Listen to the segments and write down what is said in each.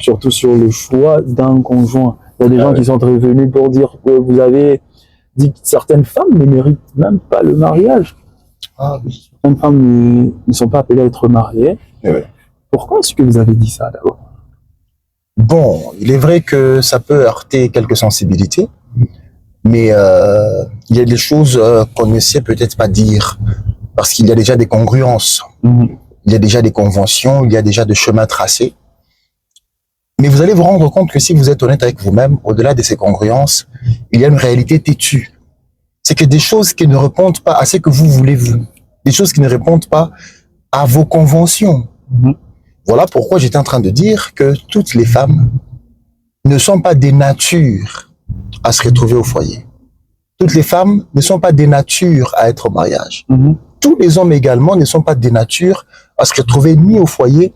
surtout sur le choix d'un conjoint. Il y a des gens qui sont revenus pour dire que vous avez dit que certaines femmes ne méritent même pas le mariage. Ah oui. Certaines femmes ne sont pas appelées à être mariées. Oui. Pourquoi est-ce que vous avez dit ça d'abord? Bon, il est vrai que ça peut heurter quelques sensibilités, mais il y a des choses qu'on ne sait peut-être pas dire, parce qu'il y a déjà des congruences, il y a déjà des conventions, il y a déjà des chemins tracés. Mais vous allez vous rendre compte que si vous êtes honnête avec vous-même, au-delà de ces congruences, il y a une réalité têtue. C'est que des choses qui ne répondent pas à ce que vous voulez, vous, des choses qui ne répondent pas à vos conventions. Voilà pourquoi j'étais en train de dire que toutes les femmes ne sont pas des natures à se retrouver au foyer. Toutes les femmes ne sont pas des natures à être au mariage. Tous les hommes également ne sont pas des natures à se retrouver ni au foyer,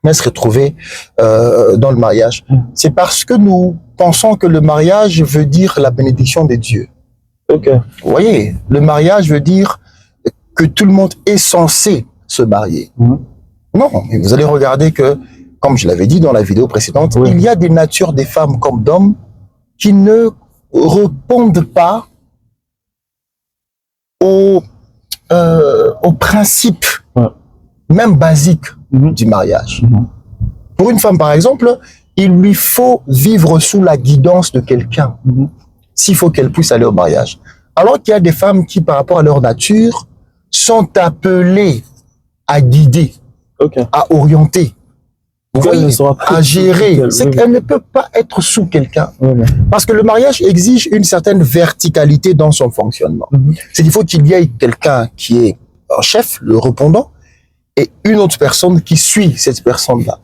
mais à se retrouver dans le mariage. C'est parce que nous pensons que le mariage veut dire la bénédiction des dieux. Vous voyez, le mariage veut dire que tout le monde est censé se marier. Non, mais vous allez regarder que, comme je l'avais dit dans la vidéo précédente, il y a des natures des femmes comme d'hommes qui ne répondent pas aux principes, même basiques, du mariage. Pour une femme, par exemple, il lui faut vivre sous la guidance de quelqu'un, s'il faut qu'elle puisse aller au mariage. Alors qu'il y a des femmes qui, par rapport à leur nature, sont appelées à guider, à orienter, vous voyez, à gérer. C'est qu'elle ne peut pas être sous quelqu'un. Parce que le mariage exige une certaine verticalité dans son fonctionnement. C'est qu'il faut qu'il y ait quelqu'un qui est un chef, le répondant, et une autre personne qui suit cette personne-là.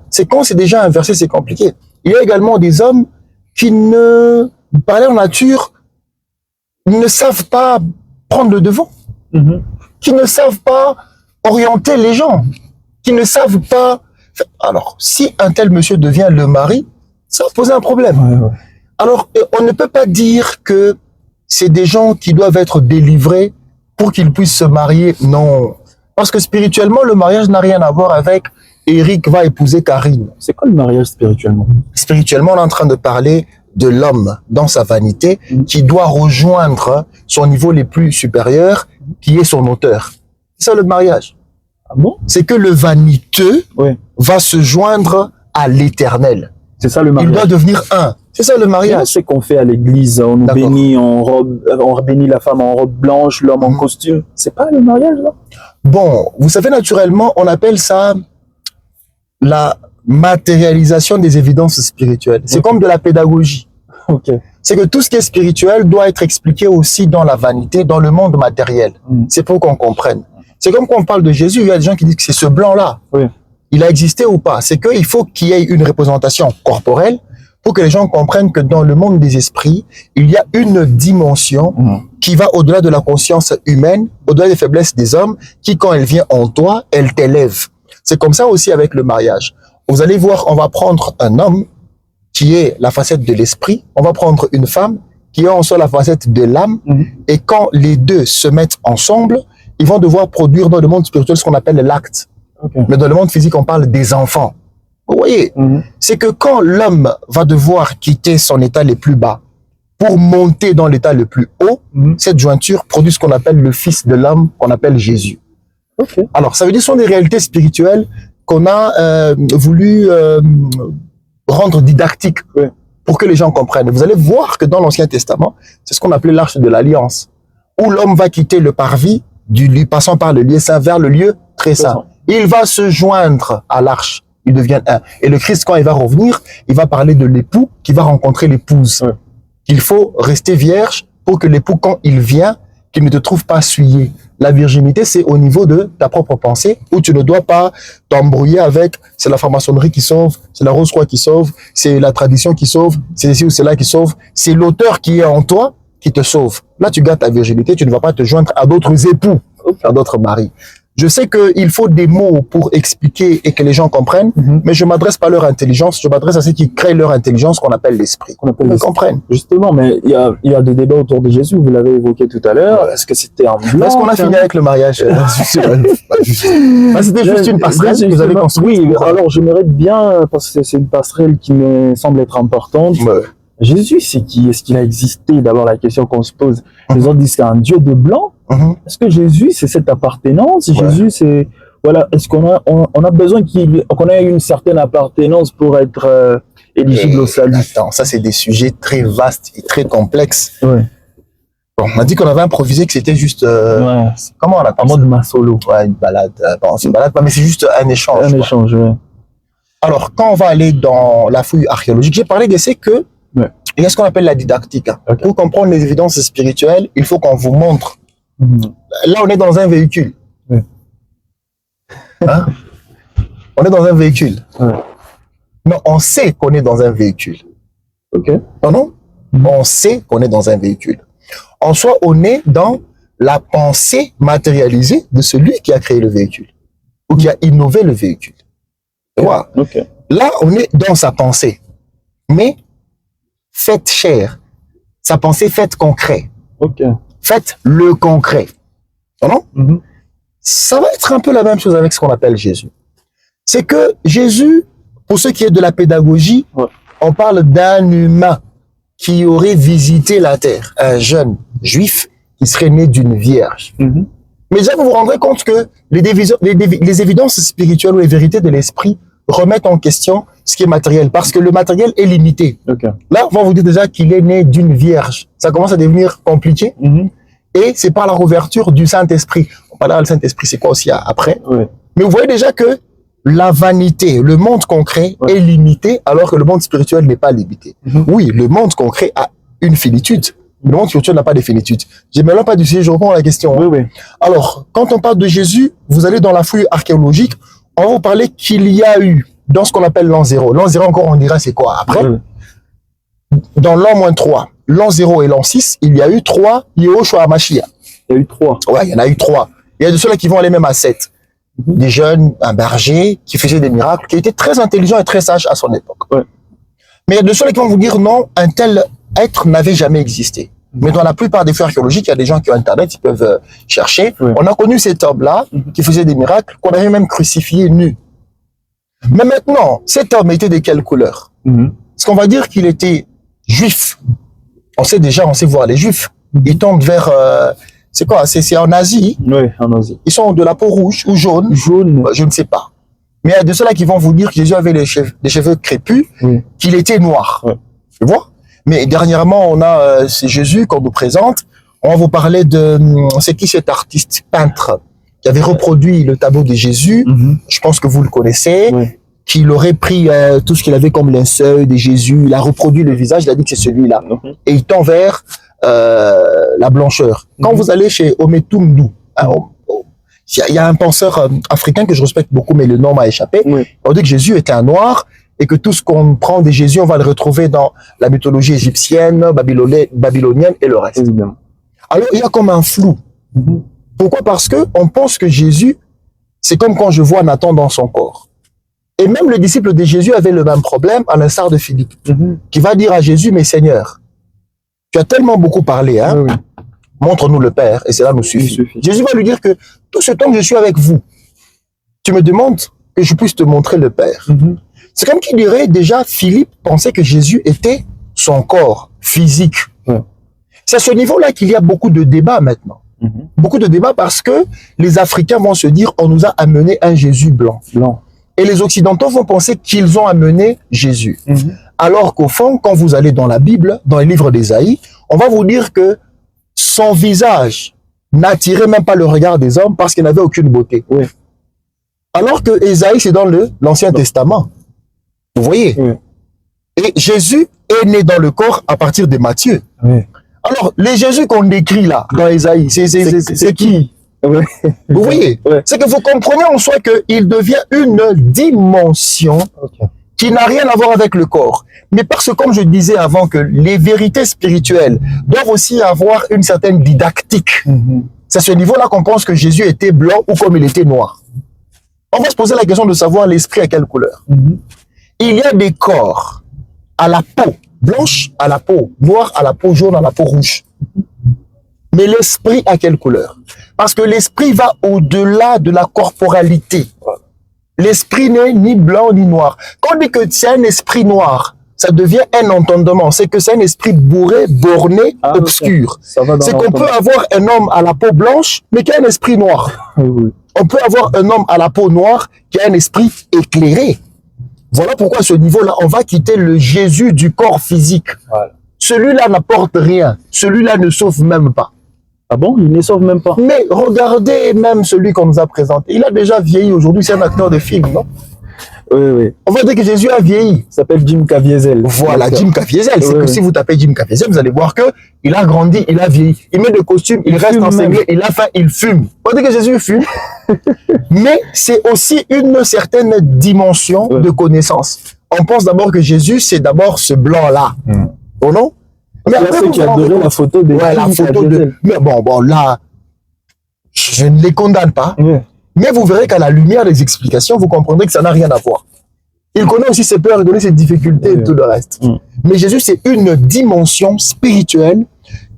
C'est quand c'est déjà inversé, c'est compliqué. Il y a également des hommes qui ne, par leur nature, ne savent pas prendre le devant, qui ne savent pas orienter les gens, qui ne savent pas... Alors, si un tel monsieur devient le mari, ça va poser un problème. Alors, on ne peut pas dire que c'est des gens qui doivent être délivrés pour qu'ils puissent se marier. Non. Parce que spirituellement, le mariage n'a rien à voir avec Eric va épouser Karine. C'est quoi le mariage spirituellement? Spirituellement, on est en train de parler de l'homme dans sa vanité qui doit rejoindre son niveau le plus supérieur, qui est son auteur. C'est ça le mariage. Ah bon? C'est que le vaniteux va se joindre à l'éternel. C'est ça le mariage. Il doit devenir un. C'est ça le mariage. C'est qu'on fait à l'église. On nous bénit en robe, on bénit la femme en robe blanche, l'homme en costume. C'est pas le mariage, là? Bon, vous savez, naturellement, on appelle ça la matérialisation des évidences spirituelles. C'est comme de la pédagogie. C'est que tout ce qui est spirituel doit être expliqué aussi dans la vanité, dans le monde matériel. C'est pour qu'on comprenne. C'est comme quand on parle de Jésus, il y a des gens qui disent que c'est ce blanc-là. Il a existé ou pas? C'est qu'il faut qu'il y ait une représentation corporelle pour que les gens comprennent que dans le monde des esprits, il y a une dimension qui va au-delà de la conscience humaine, au-delà des faiblesses des hommes, qui, quand elle vient en toi, elle t'élève. C'est comme ça aussi avec le mariage. Vous allez voir, on va prendre un homme qui est la facette de l'esprit, on va prendre une femme qui est en soi la facette de l'âme, et quand les deux se mettent ensemble, ils vont devoir produire dans le monde spirituel ce qu'on appelle l'acte. Mais dans le monde physique, on parle des enfants. Vous voyez, c'est que quand l'homme va devoir quitter son état le plus bas pour monter dans l'état le plus haut, cette jointure produit ce qu'on appelle le fils de l'homme, qu'on appelle Jésus. Alors, ça veut dire que ce sont des réalités spirituelles qu'on a voulu rendre didactiques pour que les gens comprennent. Vous allez voir que dans l'Ancien Testament, c'est ce qu'on appelait l'arche de l'Alliance, où l'homme va quitter le parvis, passant par le lieu saint vers le lieu très saint. Il va se joindre à l'arche. Ils deviennent un. Et le Christ, quand il va revenir, il va parler de l'époux qui va rencontrer l'épouse. Il faut rester vierge pour que l'époux, quand il vient, qu'il ne te trouve pas souillé. La virginité, c'est au niveau de ta propre pensée, où tu ne dois pas t'embrouiller avec, c'est la franc-maçonnerie qui sauve, c'est la Rose-Croix qui sauve, c'est la tradition qui sauve, c'est ceci ou cela qui sauve. C'est l'auteur qui est en toi qui te sauve. Là, tu gardes ta virginité, tu ne vas pas te joindre à d'autres époux, à d'autres maris. Je sais qu'il faut des mots pour expliquer et que les gens comprennent, mais je m'adresse pas à leur intelligence, je m'adresse à ceux qui créent leur intelligence, qu'on appelle l'esprit. Ils comprennent. Justement, mais il y a des débats autour de Jésus, vous l'avez évoqué tout à l'heure. Est-ce que c'était un blanc? Est-ce qu'on a fini avec le mariage? C'était juste une passerelle que vous avez construite. Oui, alors j'aimerais bien, parce que c'est une passerelle qui me semble être importante. Ouais. Jésus, c'est qui? Est-ce qu'il a existé? D'abord, la question qu'on se pose. Les autres disent que c'est un Dieu de blanc. Est-ce que Jésus, c'est cette appartenance? Jésus, c'est, voilà, est-ce qu'on a besoin qu'on ait une certaine appartenance pour être éligible au salut? Attends, ça, c'est des sujets très vastes et très complexes. Ouais. Bon, on a dit qu'on avait improvisé, que c'était juste, comment on appelle ça? En mode masolo. Ouais, une balade. Bon, c'est une balade, mais c'est juste un échange. Un échange, ouais. Alors, quand on va aller dans la fouille archéologique, j'ai parlé d'essai que il y a ce qu'on appelle la didactique. Okay. Pour comprendre les évidences spirituelles, il faut qu'on vous montre. Là, on est dans un véhicule. Hein? On est dans un véhicule. Non, on sait qu'on est dans un véhicule. Ok. Non? On sait qu'on est dans un véhicule. En soi, on est dans la pensée matérialisée de celui qui a créé le véhicule ou qui a innové le véhicule. Tu vois? Là, on est dans sa pensée. Mais faites chair. Sa pensée faite concret. Faites le concret. Non? Ça va être un peu la même chose avec ce qu'on appelle Jésus. C'est que Jésus, pour ce qui est de la pédagogie, on parle d'un humain qui aurait visité la terre, un jeune juif qui serait né d'une vierge. Mais déjà, vous vous rendrez compte que les évidences spirituelles ou les vérités de l'esprit remettent en question ce qui est matériel, parce que le matériel est limité. Là, on va vous dire déjà qu'il est né d'une vierge. Ça commence à devenir compliqué. Et c'est par la rouverture du Saint-Esprit. On parlera du Saint-Esprit, c'est quoi aussi après. Mais vous voyez déjà que la vanité, le monde concret est limité, alors que le monde spirituel n'est pas limité. Oui, le monde concret a une finitude. Le monde spirituel n'a pas de finitude. Je ne me pas du sujet, je réponds à la question. Alors, quand on parle de Jésus, vous allez dans la fouille archéologique, on va vous parler qu'il y a eu, dans ce qu'on appelle l'an 0. L'an 0, encore, on dira c'est quoi après. Dans l'an -3, l'an 0 et l'an 6, il y a eu 3 Yehoshua HaMashiach. Il y a eu 3. Ouais, il y en a eu 3. Il y a de ceux-là qui vont aller même à 7. Des jeunes, un berger, qui faisait des miracles, qui était très intelligent et très sage à son époque. Mais il y a de ceux-là qui vont vous dire non, un tel être n'avait jamais existé. Mais dans la plupart des fouilles archéologiques, il y a des gens qui ont Internet, ils peuvent chercher. On a connu cet homme-là, qui faisait des miracles, qu'on avait même crucifié nu. Mais maintenant, cet homme était de quelle couleur? Est-ce qu'on va dire qu'il était juif? On sait déjà, on sait voir les juifs. Ils tendent vers... c'est quoi? C'est en Asie. Oui, en Asie. Ils sont de la peau rouge ou jaune. Jaune. Je ne sais pas. Mais il y a de ceux-là qui vont vous dire que Jésus avait des cheveux crépus, qu'il était noir. Tu vois? Mais dernièrement, on a c'est Jésus qu'on nous présente. On va vous parler de... C'est qui cet artiste peintre qui avait reproduit le tableau de Jésus? Je pense que vous le connaissez. Qu'il aurait pris tout ce qu'il avait comme linceul de Jésus. Il a reproduit le visage, il a dit que c'est celui-là. Et il tend vers la blancheur. Quand vous allez chez Ometundu, il y a un penseur africain que je respecte beaucoup, mais le nom m'a échappé. On dit que Jésus était un noir et que tout ce qu'on prend de Jésus, on va le retrouver dans la mythologie égyptienne, babylonienne et le reste. Alors, il y a comme un flou. Pourquoi? Parce que on pense que Jésus, c'est comme quand je vois Nathan dans son corps. Et même le disciple de Jésus avait le même problème, à l'instar de Philippe, qui va dire à Jésus, mais Seigneur, tu as tellement beaucoup parlé, hein? Montre-nous le Père, et cela nous suffit. Jésus va lui dire que tout ce temps que je suis avec vous, tu me demandes que je puisse te montrer le Père. C'est comme qu'il dirait déjà, Philippe pensait que Jésus était son corps physique. C'est à ce niveau-là qu'il y a beaucoup de débats maintenant. Beaucoup de débats parce que les Africains vont se dire, on nous a amené un Jésus blanc. Et les Occidentaux vont penser qu'ils ont amené Jésus. Alors qu'au fond, quand vous allez dans la Bible, dans les livres d'Ésaïe, on va vous dire que son visage n'attirait même pas le regard des hommes parce qu'il n'avait aucune beauté. Alors que Ésaïe, c'est dans l'Ancien Testament. Vous voyez? Et Jésus est né dans le corps à partir de Matthieu. Alors, les Jésus qu'on décrit là, dans Ésaïe, c'est qui? Vous voyez? C'est que vous comprenez en soi qu'il devient une dimension qui n'a rien à voir avec le corps. Mais parce que, comme je disais avant, que les vérités spirituelles doivent aussi avoir une certaine didactique. C'est à ce niveau-là qu'on pense que Jésus était blanc ou comme il était noir. On va se poser la question de savoir l'esprit à quelle couleur. Il y a des corps à la peau blanche, à la peau noire, à la peau jaune, à la peau rouge. Mais l'esprit à quelle couleur? Parce que l'esprit va au-delà de la corporalité. L'esprit n'est ni blanc ni noir. Quand on dit que c'est un esprit noir, ça devient un entendement. C'est que c'est un esprit bourré, borné, obscur. C'est qu'on peut avoir un homme à la peau blanche, mais qui a un esprit noir. On peut avoir un homme à la peau noire qui a un esprit éclairé. Voilà pourquoi à ce niveau-là, on va quitter le Jésus du corps physique. Voilà. Celui-là n'apporte rien. Celui-là ne sauve même pas. Ah bon? Il ne sauve même pas. Mais regardez même celui qu'on nous a présenté. Il a déjà vieilli aujourd'hui. C'est un acteur de film, non? Oui. On va dire que Jésus a vieilli. Il s'appelle Jim Caviezel. Voilà, Jim Caviezel. C'est que si vous tapez Jim Caviezel, vous allez voir que il a grandi, il a vieilli. Il met de costume, il reste encenglé, il a faim, il fume. On va dire que Jésus fume. Mais c'est aussi une certaine dimension de connaissance. On pense d'abord que Jésus, c'est d'abord ce blanc-là. Oh non? Mais après, ceux qui adoraient la photo de la photo de... Mais bon, là, je ne les condamne pas. Mais vous verrez qu'à la lumière des explications, vous comprendrez que ça n'a rien à voir. Il connaît aussi ses peurs, il connaît ses difficultés et tout le reste. Mais Jésus, c'est une dimension spirituelle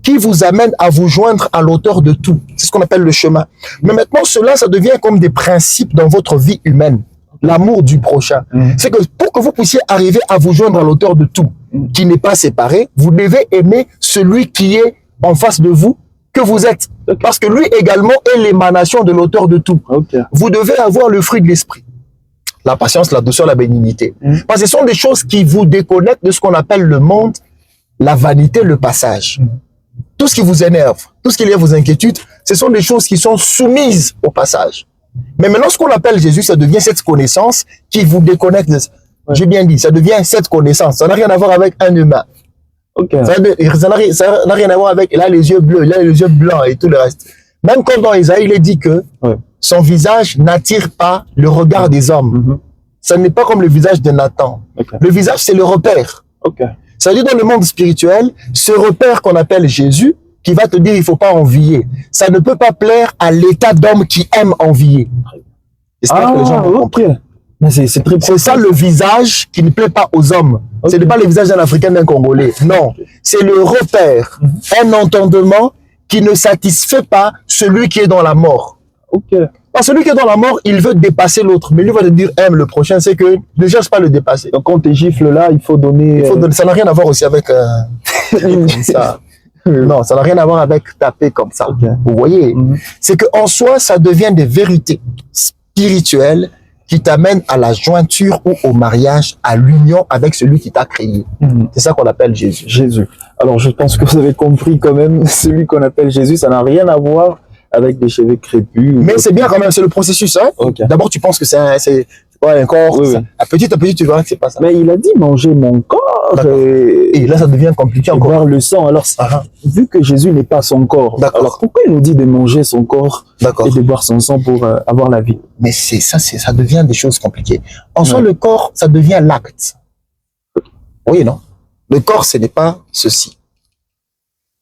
qui vous amène à vous joindre à l'auteur de tout. C'est ce qu'on appelle le chemin. Mais maintenant, cela, ça devient comme des principes dans votre vie humaine. L'amour du prochain. C'est que pour que vous puissiez arriver à vous joindre à l'auteur de tout, qui n'est pas séparé, vous devez aimer celui qui est en face de vous, que vous êtes. Parce que lui également est l'émanation de l'auteur de tout. Vous devez avoir le fruit de l'esprit. La patience, la douceur, la bénignité. Parce que ce sont des choses qui vous déconnectent de ce qu'on appelle le monde, la vanité, le passage. Tout ce qui vous énerve, tout ce qui lié à vos inquiétudes, ce sont des choses qui sont soumises au passage. Mais maintenant, ce qu'on appelle Jésus, ça devient cette connaissance qui vous déconnecte. J'ai bien dit, ça devient cette connaissance. Ça n'a rien à voir avec un humain. Ça n'a rien à voir avec, il a les yeux bleus, il a les yeux blancs et tout le reste. Même quand dans Isaïe, il est dit que son visage n'attire pas le regard des hommes. Ça n'est pas comme le visage de Nathan. Le visage, c'est le repère. Ça veut dire dans le monde spirituel, ce repère qu'on appelle Jésus, qui va te dire il faut pas envier. Ça ne peut pas plaire à l'état d'homme qui aime envier. J'espère que les gens vont comprendre. C'est ça le visage qui ne plaît pas aux hommes. Ce n'est pas le visage d'un Africain, d'un Congolais. Non. C'est le repère, un entendement qui ne satisfait pas celui qui est dans la mort. Parce que celui qui est dans la mort, il veut dépasser l'autre. Mais lui va te dire, aime le prochain, c'est que ne cherche pas à le dépasser. Donc quand on te gifle là, il faut donner... Ça n'a rien à voir aussi avec... comme ça. Non, ça n'a rien à voir avec taper comme ça. Vous voyez, c'est qu'en soi, ça devient des vérités spirituelles qui t'amènent à la jointure ou au mariage, à l'union avec celui qui t'a créé. C'est ça qu'on appelle Jésus. Alors, je pense que vous avez compris quand même, celui qu'on appelle Jésus, ça n'a rien à voir avec des cheveux crépus. Mais c'est bien quand même, c'est le processus. Hein? D'abord, tu penses que c'est un corps. À petit, tu verras que c'est pas ça. Mais il a dit manger mon corps. Et là, ça devient compliqué encore. Boire le sang. Alors, vu que Jésus n'est pas son corps, alors pourquoi il nous dit de manger son corps et de boire son sang pour avoir la vie? Mais ça devient des choses compliquées. En soi, le corps, ça devient l'acte. Oui, non? Le corps, ce n'est pas ceci.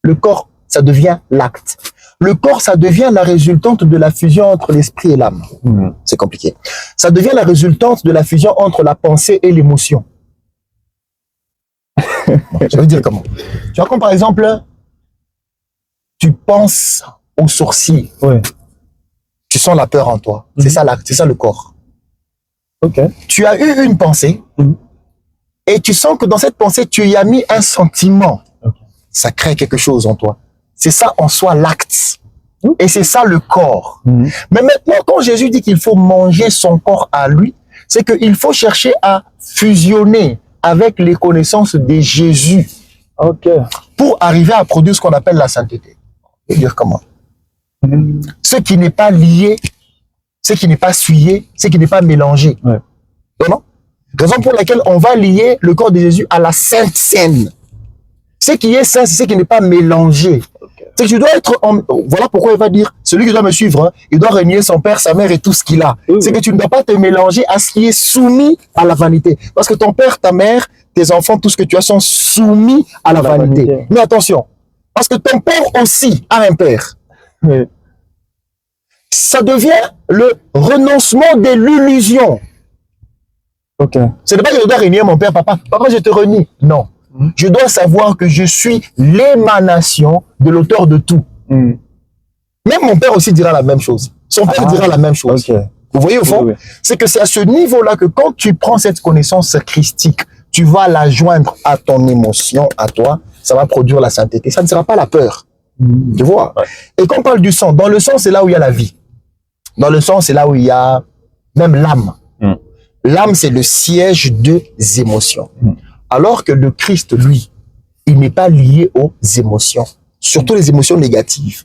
Le corps, ça devient l'acte. Le corps, ça devient la résultante de la fusion entre l'esprit et l'âme. C'est compliqué. Ça devient la résultante de la fusion entre la pensée et l'émotion. Je veux dire comment? Tu vois, comme par exemple, tu penses aux sourcils. Tu sens la peur en toi. C'est ça l'acte, c'est ça le corps. Tu as eu une pensée et tu sens que dans cette pensée, tu y as mis un sentiment. Ça crée quelque chose en toi. C'est ça en soi l'acte. Et c'est ça le corps. Mais maintenant, quand Jésus dit qu'il faut manger son corps à lui, c'est qu'il faut chercher à fusionner avec les connaissances de Jésus pour arriver à produire ce qu'on appelle la sainteté. Je veux dire comment? Ce qui n'est pas lié, ce qui n'est pas souillé, ce qui n'est pas mélangé. Non? Raison pour laquelle on va lier le corps de Jésus à la Sainte Seine. Ce qui est saint, c'est ce qui n'est pas mélangé. C'est que tu dois être... Voilà pourquoi il va dire, celui qui doit me suivre, il doit renier son père, sa mère et tout ce qu'il a. C'est que tu ne dois pas te mélanger à ce qui est soumis à la vanité. Parce que ton père, ta mère, tes enfants, tout ce que tu as sont soumis à la vanité. Mais attention, parce que ton père aussi a un père. Ça devient le renoncement de l'illusion. Ok. Ce n'est pas que je dois renier mon père, papa. Papa, je te renie. Non. Je dois savoir que je suis l'émanation de l'auteur de tout. Même mon père aussi dira la même chose. Son père dira la même chose. Okay. Vous voyez au fond, c'est que c'est à ce niveau-là que quand tu prends cette connaissance christique, tu vas la joindre à ton émotion, à toi, ça va produire la sainteté. Ça ne sera pas la peur. Tu vois? Et quand on parle du sang, dans le sang, c'est là où il y a la vie. Dans le sang, c'est là où il y a même l'âme. L'âme, c'est le siège des émotions. Alors que le Christ, lui, il n'est pas lié aux émotions. Surtout les émotions négatives.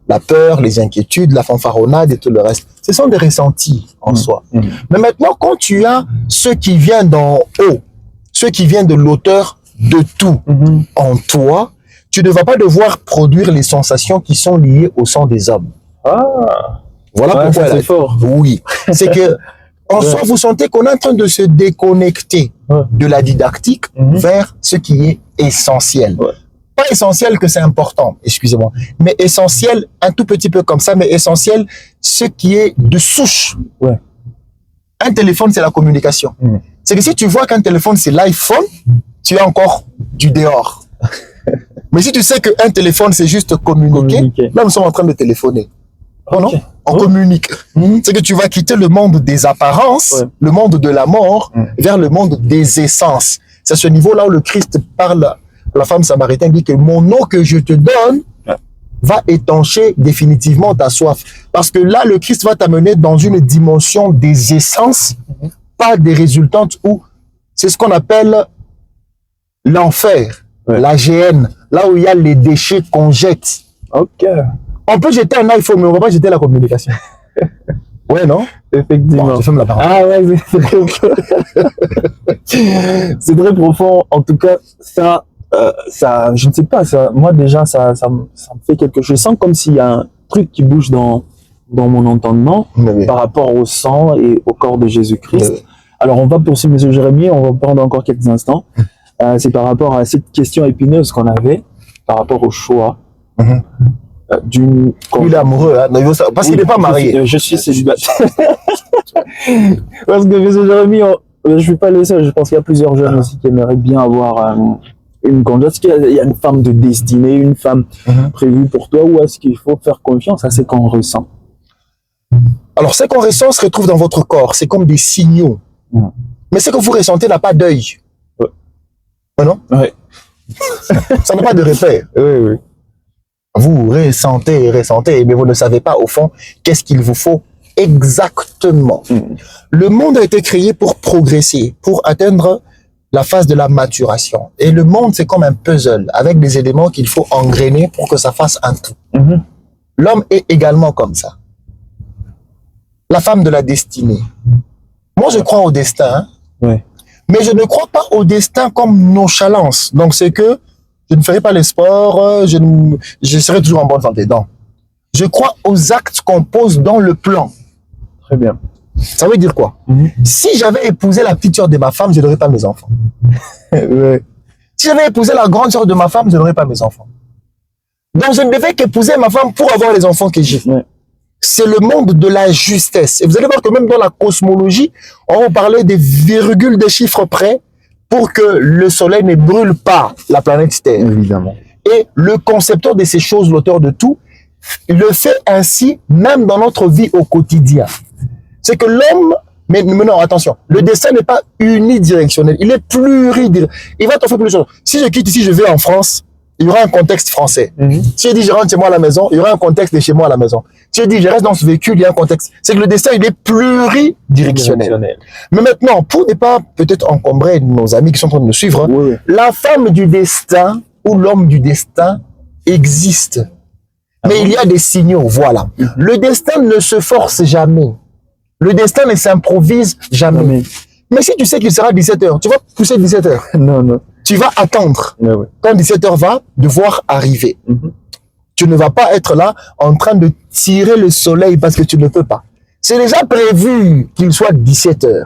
La peur, les inquiétudes, la fanfaronnade et tout le reste. Ce sont des ressentis en soi. Mais maintenant, quand tu as ce qui vient d'en haut, ce qui vient de l'auteur de tout en toi, tu ne vas pas devoir produire les sensations qui sont liées au sang des hommes. Voilà pourquoi c'est fort. Oui. C'est que en soi, vous sentez qu'on est en train de se déconnecter de la didactique vers ce qui est essentiel. Pas essentiel que c'est important, excusez-moi, mais essentiel, un tout petit peu comme ça, mais essentiel, ce qui est de souche. Un téléphone, c'est la communication. C'est que si tu vois qu'un téléphone, c'est l'iPhone, tu as encore du dehors. Mais si tu sais qu'un téléphone, c'est juste communiquer, là, nous sommes en train de téléphoner. Oh non, on communique. C'est que tu vas quitter le monde des apparences, le monde de la mort, vers le monde des essences. C'est à ce niveau-là où le Christ parle à la femme samaritaine, dit que mon eau que je te donne va étancher définitivement ta soif. Parce que là, le Christ va t'amener dans une dimension des essences, pas des résultantes où c'est ce qu'on appelle l'enfer, la GN, là où il y a les déchets qu'on jette. On peut jeter un iPhone, mais on ne va pas jeter la communication. Ouais, non? Effectivement. Bon, je ferme la parole. Ah ouais, c'est très profond. En tout cas, ça, je ne sais pas, ça, moi déjà, ça me fait quelque chose. Je sens comme s'il y a un truc qui bouge dans mon entendement par rapport au sang et au corps de Jésus-Christ. Alors, on va poursuivre, M. Jérémy, on va prendre encore quelques instants. C'est par rapport à cette question épineuse qu'on avait, par rapport au choix. Il est amoureux, hein? Parce qu'il n'est pas marié. Je suis célibataire. Parce que M. Jérémy, je ne suis pas le seul. Je pense qu'il y a plusieurs jeunes aussi qui aimeraient bien avoir une conjointe. Est-ce qu'il y a une femme de destinée, une femme prévue pour toi, ou est-ce qu'il faut faire confiance à ce qu'on ressent? Alors, ce qu'on ressent se retrouve dans votre corps. C'est comme des signaux. Mais ce que vous ressentez n'a pas d'œil. Non? Ça n'a pas de repère. Vous ressentez, mais vous ne savez pas au fond qu'est-ce qu'il vous faut exactement. Le monde a été créé pour progresser, pour atteindre la phase de la maturation. Et le monde, c'est comme un puzzle avec des éléments qu'il faut engrainer pour que ça fasse un tout. L'homme est également comme ça. La femme de la destinée. Moi, je crois au destin, mais je ne crois pas au destin comme nonchalance. Donc, c'est que je ne ferai pas le sport, je serai toujours en bonne santé. Non. Je crois aux actes qu'on pose dans le plan. Très bien. Ça veut dire quoi? Si j'avais épousé la petite sœur de ma femme, je n'aurais pas mes enfants. Si j'avais épousé la grande sœur de ma femme, je n'aurais pas mes enfants. Donc, je ne devais qu'épouser ma femme pour avoir les enfants que j'ai. C'est le monde de la justesse. Et vous allez voir que même dans la cosmologie, on va parler des virgules, des chiffres près, pour que le soleil ne brûle pas la planète Terre. Évidemment. Et le concepteur de ces choses, l'auteur de tout, le fait ainsi même dans notre vie au quotidien. C'est que l'homme, mais non, attention, le destin n'est pas unidirectionnel, il est pluridirectionnel. Il va t'offrir plusieurs choses. Si je quitte ici, je vais en France, il y aura un contexte français. Si je dis je rentre chez moi à la maison, il y aura un contexte de chez moi à la maison. Si je dis je reste dans ce véhicule, il y a un contexte. C'est que le destin, il est pluridirectionnel. Mais maintenant, pour ne pas peut-être encombrer nos amis qui sont en train de nous suivre, la femme du destin ou l'homme du destin existe. Mais il y a des signaux, voilà. Le destin ne se force jamais. Le destin ne s'improvise jamais. Mais si tu sais qu'il sera 17h, tu vas pousser 17h. Non. Tu vas attendre. Quand 17h va devoir arriver. Tu ne vas pas être là en train de tirer le soleil parce que tu ne peux pas. C'est déjà prévu qu'il soit 17h.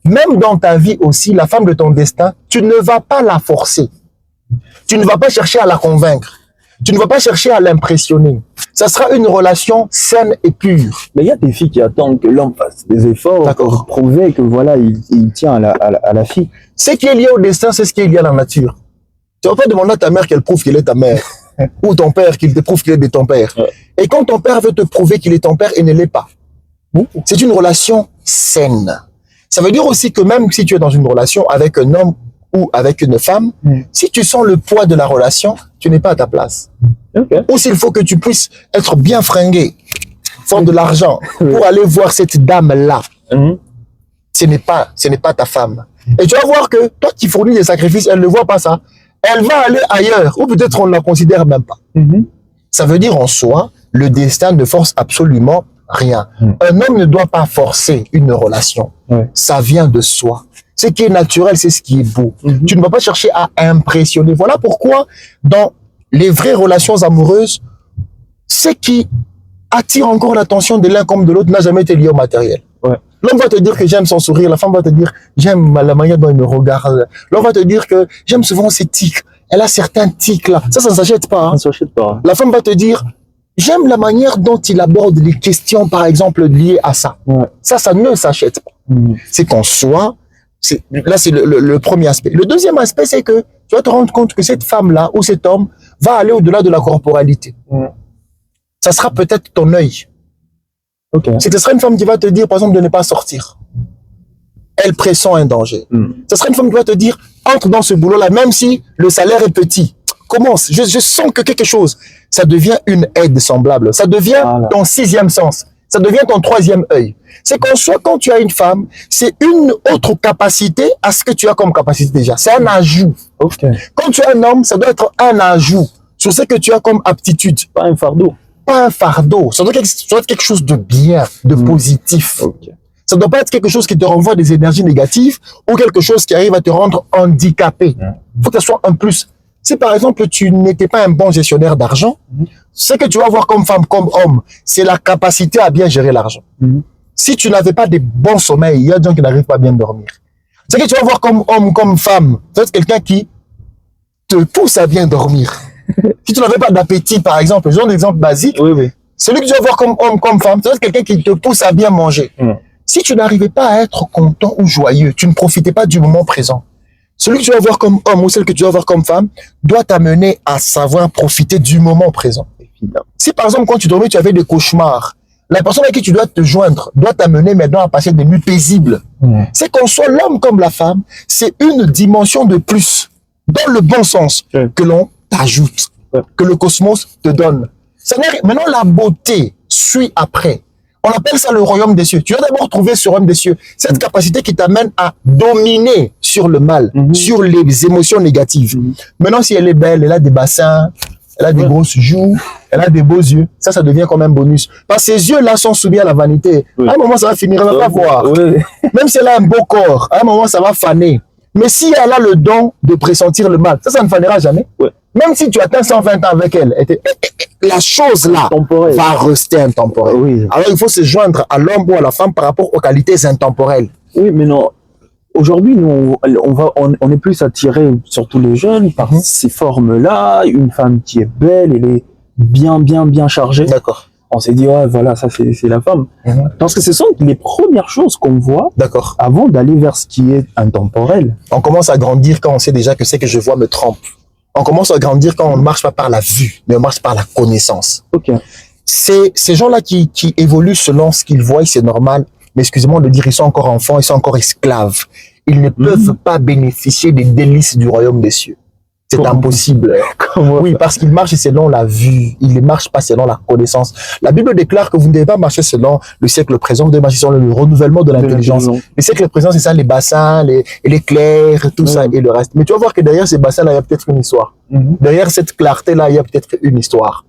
Même dans ta vie aussi, la femme de ton destin, tu ne vas pas la forcer. Tu ne vas pas chercher à la convaincre. Tu ne vas pas chercher à l'impressionner. Ça sera une relation saine et pure. Mais il y a des filles qui attendent que l'homme fasse des efforts pour prouver que voilà, il tient à la fille. Ce qui est lié au destin, c'est ce qui est lié à la nature. Tu vas pas demander à ta mère qu'elle prouve qu'il est ta mère. Ou ton père qu'il te prouve qu'il est de ton père. Ouais. Et quand ton père veut te prouver qu'il est ton père, il ne l'est pas. C'est une relation saine. Ça veut dire aussi que même si tu es dans une relation avec un homme ou avec une femme, si tu sens le poids de la relation, tu n'es pas à ta place. Okay. Ou s'il faut que tu puisses être bien fringué, faire de l'argent pour aller voir cette dame-là, ce n'est pas ta femme. Et tu vas voir que toi qui fournis des sacrifices, elle ne voit pas ça. Elle va aller ailleurs, ou peut-être on ne la considère même pas. Ça veut dire en soi, le destin ne force absolument rien. Un homme ne doit pas forcer une relation. Ça vient de soi. Ce qui est naturel, c'est ce qui est beau. Tu ne vas pas chercher à impressionner. Voilà pourquoi, dans les vraies relations amoureuses, ce qui attire encore l'attention de l'un comme de l'autre n'a jamais été lié au matériel. L'homme va te dire que j'aime son sourire, la femme va te dire j'aime la manière dont il me regarde. L'homme va te dire que j'aime souvent ses tics. Elle a certains tics là. Ça ne s'achète pas. Hein. Ça s'achète pas. La femme va te dire j'aime la manière dont il aborde les questions, par exemple, liées à ça. Ça ne s'achète pas. C'est qu'en soi, là c'est le premier aspect. Le deuxième aspect, c'est que tu vas te rendre compte que cette femme-là ou cet homme va aller au-delà de la corporalité. Ça sera peut-être ton œil. C'est que ce sera une femme qui va te dire, par exemple, de ne pas sortir. Elle pressent un danger. Ce sera une femme qui va te dire, entre dans ce boulot-là, même si le salaire est petit. Commence. Je sens que quelque chose, ça devient une aide semblable. Ça devient ton sixième sens. Ça devient ton troisième œil. C'est qu'en soi, quand tu as une femme, c'est une autre capacité à ce que tu as comme capacité déjà. C'est un ajout. Quand tu as un homme, ça doit être un ajout sur ce que tu as comme aptitude. Pas un fardeau. Pas un fardeau. Ça doit être quelque chose de bien, de positif. Ça ne doit pas être quelque chose qui te renvoie des énergies négatives ou quelque chose qui arrive à te rendre handicapé. Il faut que ça soit un plus. Si par exemple, tu n'étais pas un bon gestionnaire d'argent, ce que tu vas voir comme femme, comme homme, c'est la capacité à bien gérer l'argent. Si tu n'avais pas de bons sommeils, il y a des gens qui n'arrivent pas à bien dormir. Ce que tu vas voir comme homme, comme femme, c'est quelqu'un qui te pousse à bien dormir. Si tu n'avais pas d'appétit, par exemple, je donne un exemple basique, celui que tu vas voir comme homme, comme femme, c'est quelqu'un qui te pousse à bien manger. Si tu n'arrivais pas à être content ou joyeux, tu ne profitais pas du moment présent. Celui que tu vas voir comme homme ou celle que tu vas voir comme femme doit t'amener à savoir profiter du moment présent. Si par exemple, quand tu dormais, tu avais des cauchemars, la personne à qui tu dois te joindre doit t'amener maintenant à passer des nuits paisibles. C'est qu'on soit l'homme comme la femme, c'est une dimension de plus, dans le bon sens, que l'on t'ajoute, que le cosmos te donne. Maintenant, la beauté suit après. On appelle ça le royaume des cieux. Tu vas d'abord trouver ce royaume des cieux, cette capacité qui t'amène à dominer sur le mal, sur les émotions négatives. Maintenant, si elle est belle, elle a des bassins, elle a des grosses joues, elle a des beaux yeux, ça devient comme un bonus. Parce que ces yeux-là sont soumis à la vanité. À un moment, ça va finir, elle ne va pas voir. Même si elle a un beau corps, à un moment, ça va faner. Mais si elle a le don de pressentir le mal, ça ne fanera jamais. Même si tu atteins 120 ans avec elle, la chose-là va rester intemporelle. Alors, il faut se joindre à l'homme ou à la femme par rapport aux qualités intemporelles. Oui, mais non. Aujourd'hui, nous, on est plus attiré, surtout les jeunes, par ces formes-là. Une femme qui est belle, elle est bien chargée. D'accord. On s'est dit, ouais, voilà, ça c'est la femme. Parce que ce sont les premières choses qu'on voit avant d'aller vers ce qui est intemporel. On commence à grandir quand on sait déjà que ce que je vois me trompe. On commence à grandir quand on ne marche pas par la vue, mais on marche par la connaissance. Ces gens-là qui évoluent selon ce qu'ils voient, c'est normal. Mais excusez-moi de dire, ils sont encore enfants, ils sont encore esclaves. Ils ne peuvent pas bénéficier des délices du royaume des cieux. C'est impossible. Oui, parce qu'ils marchent selon la vue. Ils ne marchent pas selon la connaissance. La Bible déclare que vous ne devez pas marcher selon le siècle présent, vous devez marcher selon le renouvellement de l'intelligence. Le siècle présent, c'est ça, les bassins, les clairs, tout ça et le reste. Mais tu vas voir que derrière ces bassins-là, il y a peut-être une histoire. Derrière cette clarté-là, il y a peut-être une histoire.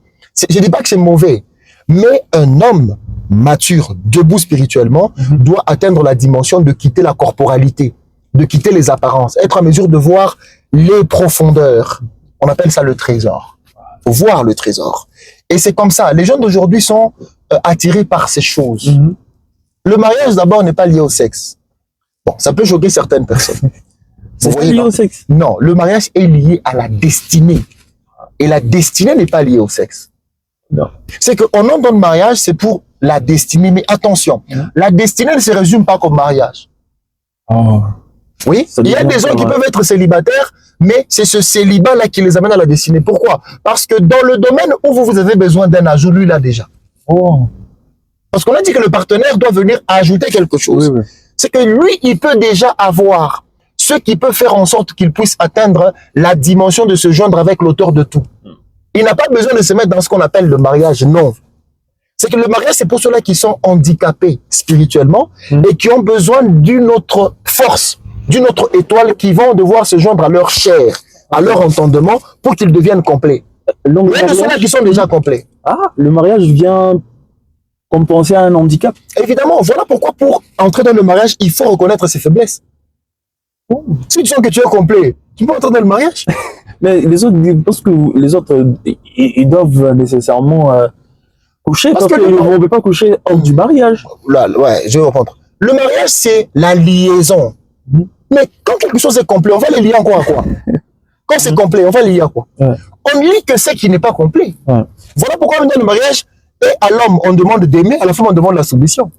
Je ne dis pas que c'est mauvais, mais un homme mature, debout spirituellement, doit atteindre la dimension de quitter la corporalité, de quitter les apparences, être en mesure de voir les profondeurs. On appelle ça le trésor. Faut voir le trésor. Et c'est comme ça. Les gens d'aujourd'hui sont attirés par ces choses. Le mariage, d'abord, n'est pas lié au sexe. Bon, ça peut choquer certaines personnes. C'est lié au sexe? Non, le mariage est lié à la destinée. et la destinée n'est pas liée au sexe. Non. C'est qu'on entre dans le mariage, c'est pour la destinée. Mais attention, la destinée ne se résume pas comme mariage. Oh. Oui, il y a des gens qui peuvent être célibataires, mais c'est ce célibat-là qui les amène à la destinée. Pourquoi? Parce que dans le domaine où vous avez besoin d'un ajout, lui, là déjà. Oh. Parce qu'on a dit que le partenaire doit venir ajouter quelque chose. Oui, oui. C'est que lui, il peut déjà avoir ce qui peut faire en sorte qu'il puisse atteindre la dimension de se joindre avec l'auteur de tout. Il n'a pas besoin de se mettre dans ce qu'on appelle le mariage, non. C'est que le mariage, c'est pour ceux-là qui sont handicapés spirituellement et qui ont besoin d'une autre force, d'une autre étoile, qui vont devoir se joindre à leur chair, à leur entendement pour qu'ils deviennent complets. Donc, il y a ceux-là qui sont déjà complets. Ah, le mariage vient compenser un handicap. Évidemment, voilà pourquoi pour entrer dans le mariage, il faut reconnaître ses faiblesses. Si tu sens que tu es complet, tu peux entrer dans le mariage. Mais les autres, parce que les autres, ils doivent nécessairement coucher, parce qu'ils ne vont pas coucher hors du mariage. Là, ouais, je vais reprendre. Le mariage, c'est la liaison. Mais quand quelque chose est complet, on va le lier encore à quoi? Quand c'est complet, on va le lier à quoi? On ne lit que ce qui n'est pas complet. Voilà pourquoi dans le mariage, et à l'homme, on demande d'aimer, à la femme, on demande la soumission.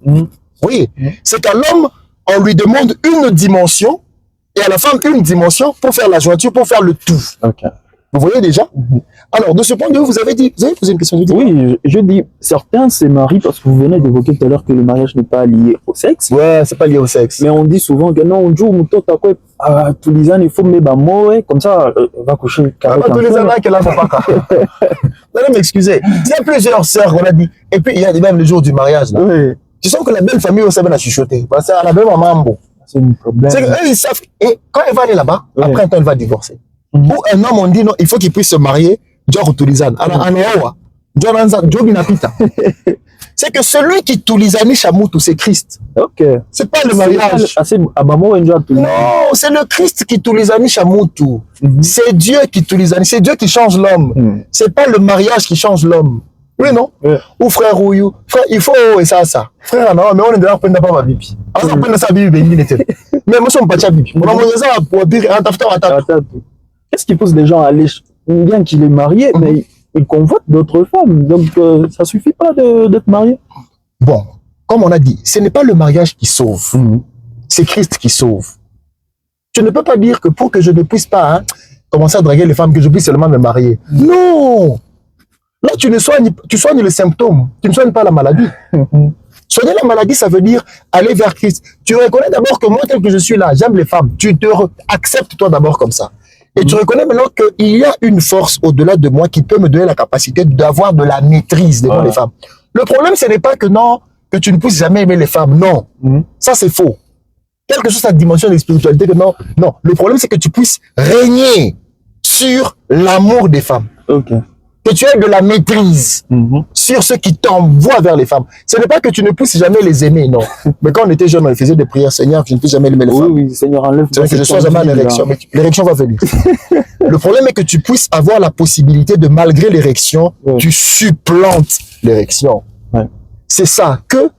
Oui, c'est qu'à l'homme, on lui demande une dimension, et à la femme, une dimension pour faire la jointure, pour faire le tout. Vous voyez déjà? Alors, de ce point de vue, vous avez posé une question. Oui, je dis, certains se marient parce que vous venez d'évoquer tout à l'heure que le mariage n'est pas lié au sexe. Ouais, c'est pas lié au sexe. Mais on dit souvent que non, un jour, tous les ans, il faut mettre comme ça, va coucher. Tous les ans, qu'elle a pas. Non, m'excusez. Il y a plusieurs sœurs, on a dit. Et puis, il y a même le jour du mariage. Là. Oui. Tu sens que la belle famille aussi va chuchoter. Parce qu'elle a même un mambo. C'est un problème. C'est qu'eux, ils savent. Et quand elle va aller là-bas, après un temps, elle va divorcer. Ou un homme, on dit non, il faut qu'il puisse se marier. C'est que celui qui tulizani chamutu, c'est Christ. C'est pas le mariage. Non, c'est le Christ qui tulizani chamutu. C'est Dieu qui tulizani. C'est Dieu qui change l'homme. C'est pas le mariage qui change l'homme. Oui, non? Ou frère ou frère, il faut, et ça. Frère, non, mais on est déjà pas ma bibi. Alors, on prend sa bibi, mais moi, je suis pas de bibi. Qu'est-ce qui pousse les gens à aller, bien qu'il est marié, mais il convoite d'autres femmes. Donc, ça suffit pas d'être marié. Bon, comme on a dit, ce n'est pas le mariage qui sauve. C'est Christ qui sauve. Tu ne peux pas dire que pour que je ne puisse pas commencer à draguer les femmes, que je puisse seulement me marier. Non! Là, tu soignes les symptômes. Tu ne soignes pas la maladie. Soigner la maladie, ça veut dire aller vers Christ. Tu reconnais d'abord que moi, tel que je suis là, j'aime les femmes. Tu te acceptes toi d'abord comme ça. Et tu reconnais maintenant qu'il y a une force au-delà de moi qui peut me donner la capacité d'avoir de la maîtrise devant les femmes. Le problème, ce n'est pas que non, que tu ne puisses jamais aimer les femmes. Non. Ça, c'est faux. Quelle que soit sa dimension de spiritualité, que non. Non. Le problème, c'est que tu puisses régner sur l'amour des femmes. Que tu aies de la maîtrise sur ceux qui t'envoient vers les femmes. Ce n'est pas que tu ne puisses jamais les aimer, non. Mais quand on était jeune, on faisait des prières, Seigneur, je ne puisse jamais aimer les femmes. Oui, Seigneur, enlève. C'est vrai que je sois jamais à l'érection, mais l'érection va venir. Le problème est que tu puisses avoir la possibilité de, malgré l'érection, tu supplantes l'érection. C'est ça que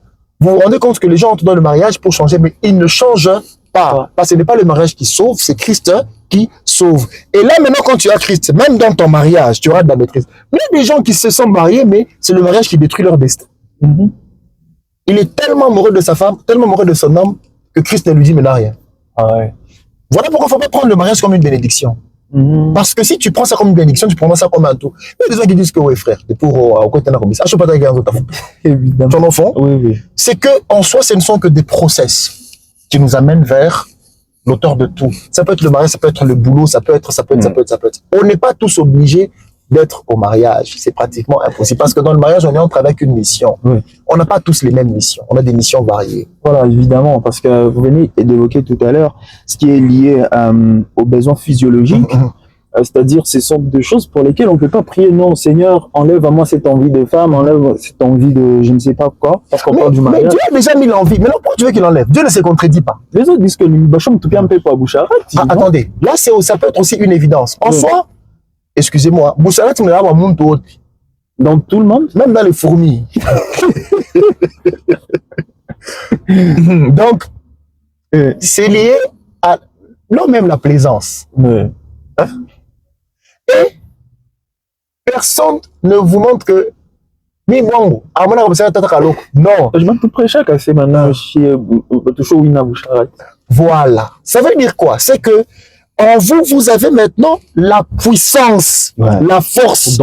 vous vous rendez compte que les gens entrent dans le mariage pour changer, mais ils ne changent pas. Parce que ce n'est pas le mariage qui sauve, c'est Christ qui sauve. Et là, maintenant, quand tu as Christ, même dans ton mariage, tu auras de la maîtrise. Mais il y a des gens qui se sont mariés, mais c'est le mariage qui détruit leur destin. Il est tellement amoureux de sa femme, tellement amoureux de son homme, que Christ ne lui dit maintenant rien. Voilà pourquoi il ne faut pas prendre le mariage comme une bénédiction. Parce que si tu prends ça comme une bénédiction, tu prends ça comme un tout. Il y a des gens qui disent que oui, frère, c'est pour au côté de la commission. Je ne sais pas t'as autres. Évidemment. Ton enfant, c'est que en soi, ce ne sont que des process qui nous amènent vers l'auteur de tout. Ça peut être le mariage, ça peut être le boulot, ça peut être. On n'est pas tous obligés d'être au mariage. C'est pratiquement impossible. Parce que dans le mariage, on entre avec une mission. On n'a pas tous les mêmes missions. On a des missions variées. Voilà, évidemment. Parce que vous venez d'évoquer tout à l'heure ce qui est lié aux besoins physiologiques. C'est-à-dire, ce sont des choses pour lesquelles on ne peut pas prier. Non, Seigneur, enlève à moi cette envie de femme, enlève cette envie de je ne sais pas quoi. Parce qu'on parle du mariage. Mais Dieu a déjà mis l'envie. Maintenant, pourquoi tu veux qu'il enlève? Dieu ne se contredit pas. Les autres disent que l'Ibacham tout bien paie pas bouche. Arrête. Attendez, là, ça peut être aussi une évidence. En soi, excusez-moi, Boucharat, tu me l'as dans tout le monde, même dans les fourmis. Donc, c'est lié à non même la plaisance. Et personne ne vous montre que non. Je m'en tout prêcher à c'est maintenant toujours une Voilà. Ça veut dire quoi? C'est que en vous, vous avez maintenant la puissance, la force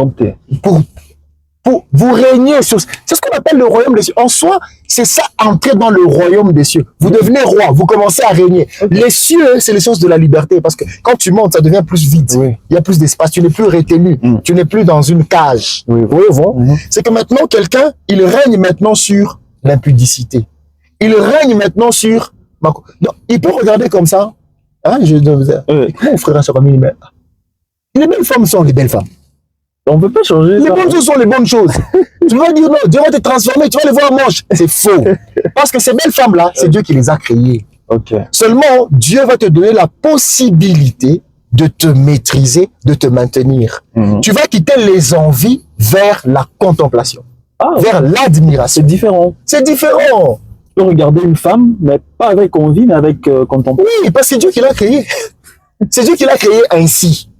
pour vous régner sur... C'est ce qu'on appelle le royaume des cieux. En soi, c'est ça, entrer dans le royaume des cieux. Vous devenez roi, vous commencez à régner. Les cieux, c'est les choses de la liberté, parce que quand tu montes, ça devient plus vide. Il y a plus d'espace, tu n'es plus retenu, tu n'es plus dans une cage. Vous voyez, c'est que maintenant, quelqu'un, il règne maintenant sur l'impudicité. Il règne maintenant sur... Non, il peut regarder comme ça. Hein, mon frère, les belles femmes sont les belles femmes. On ne peut pas changer. Les bonnes choses sont les bonnes choses. Tu vas dire non, Dieu va te transformer, tu vas les voir moches. C'est faux. Parce que ces belles femmes-là, c'est Dieu qui les a créées. Seulement, Dieu va te donner la possibilité de te maîtriser, de te maintenir. Tu vas quitter les envies vers la contemplation, vers l'admiration. C'est différent. C'est différent. Tu peux regarder une femme, mais pas avec envie, mais avec contemplation. Oui, parce que c'est Dieu qui l'a créée. C'est Dieu qui l'a créée ainsi.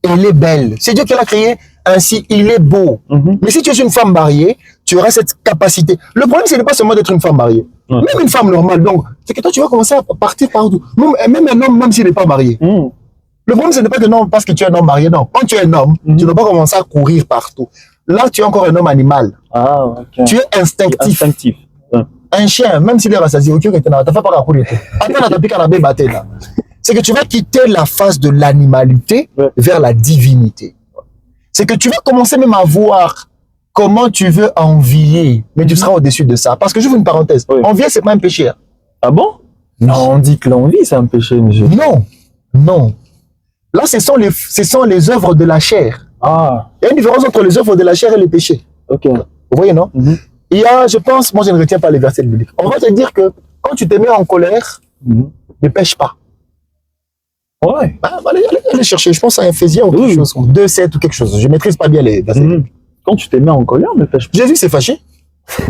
Elle est belle. C'est Dieu qui l'a créé ainsi, il est beau. Mais si tu es une femme mariée, tu auras cette capacité. Le problème, ce n'est pas seulement d'être une femme mariée. Même une femme normale. Donc, c'est que toi, tu vas commencer à partir partout. Même un homme, même s'il n'est pas marié. Le problème, ce n'est pas que non, parce que tu es un homme marié. Non, quand tu es un homme, tu ne dois pas commencer à courir partout. Là, tu es encore un homme animal. Tu es instinctif. Un chien, même s'il est rassasié, tu ne fais pas courir. C'est que tu vas quitter la phase de l'animalité vers la divinité. C'est que tu vas commencer même à voir comment tu veux envier, mais tu seras au-dessus de ça. Parce que je vous une parenthèse, envier, c'est pas un péché. Hein. Ah bon? Non, on dit que l'envie, c'est un péché, monsieur. Non, non. Là, ce sont les œuvres de la chair. Il y a une différence entre les œuvres de la chair et les péchés. Vous voyez, non? Il y a, je pense, moi je ne retiens pas les versets bibliques. On va te dire que quand tu te mets en colère, ne pêche pas. Allez chercher, je pense à Ephésiens ou quelque chose, 2,7 ou quelque chose. Je ne maîtrise pas bien les versets. Quand tu te mets en colère, ne pêche pas. Jésus s'est fâché.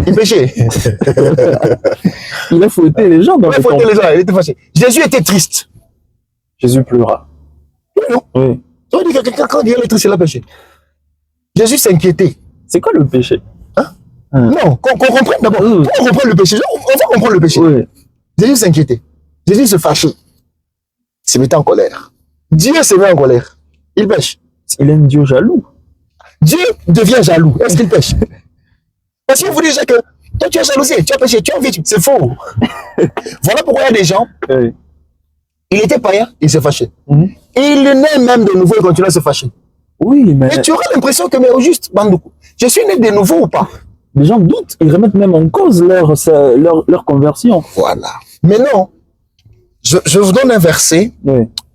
Il péchait. Il a fouetté les gens dans le temple. Il était fâché. Jésus était triste. Jésus pleura. Non. Tu vas dire que quelqu'un, quand il est triste, il a péché. Jésus s'inquiétait. C'est quoi le péché? Non, qu'on comprenne d'abord. On comprend le péché. On va comprendre le péché. Jésus s'inquiétait. Jésus se fâchait. Il se mettait en colère. Dieu se met en colère. Il pêche. Il est un Dieu jaloux. Dieu devient jaloux. Est-ce qu'il pêche? Parce que vous dites que toi tu as jalousé, tu as péché, tu as envie. C'est faux. Voilà pourquoi il y a des gens. Il était païen, il s'est fâché. Il naît même de nouveau et continue à se fâcher. Oui, mais... Et tu auras l'impression que, mais au juste, je suis né de nouveau ou pas? Les gens doutent, ils remettent même en cause leur conversion. Voilà. Mais non, je vous donne un verset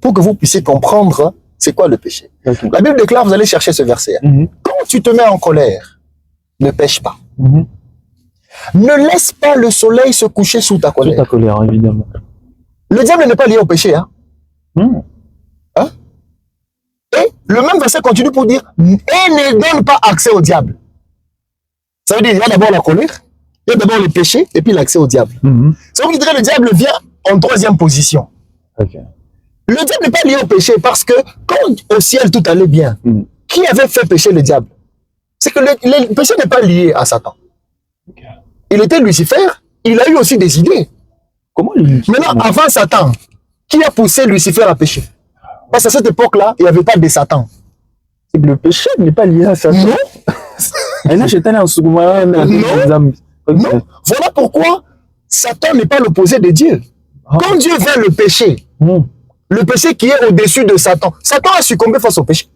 pour que vous puissiez comprendre c'est quoi le péché. La Bible déclare, vous allez chercher ce verset. Quand tu te mets en colère, ne pêche pas. Ne laisse pas le soleil se coucher sous ta colère. Sous ta colère, évidemment. Le diable n'est pas lié au péché. Hein? Et le même verset continue pour dire, et ne donne pas accès au diable. Ça veut dire, il y a d'abord la colère, il y a d'abord le péché, et puis l'accès au diable. Ça veut dire que le diable vient en troisième position. Le diable n'est pas lié au péché parce que quand au ciel tout allait bien, qui avait fait pécher le diable? C'est que le péché n'est pas lié à Satan. Il était Lucifer, il a eu aussi des idées. Comment lui? Maintenant, avant Satan, qui a poussé Lucifer à pécher? Parce qu'à cette époque-là, il n'y avait pas de Satan. C'est que le péché n'est pas lié à Satan. Non. Et là, j'étais en Sougoumara. Non. Voilà pourquoi Satan n'est pas l'opposé de Dieu. Quand Dieu veut le péché qui est au-dessus de Satan, Satan a succombé face au péché.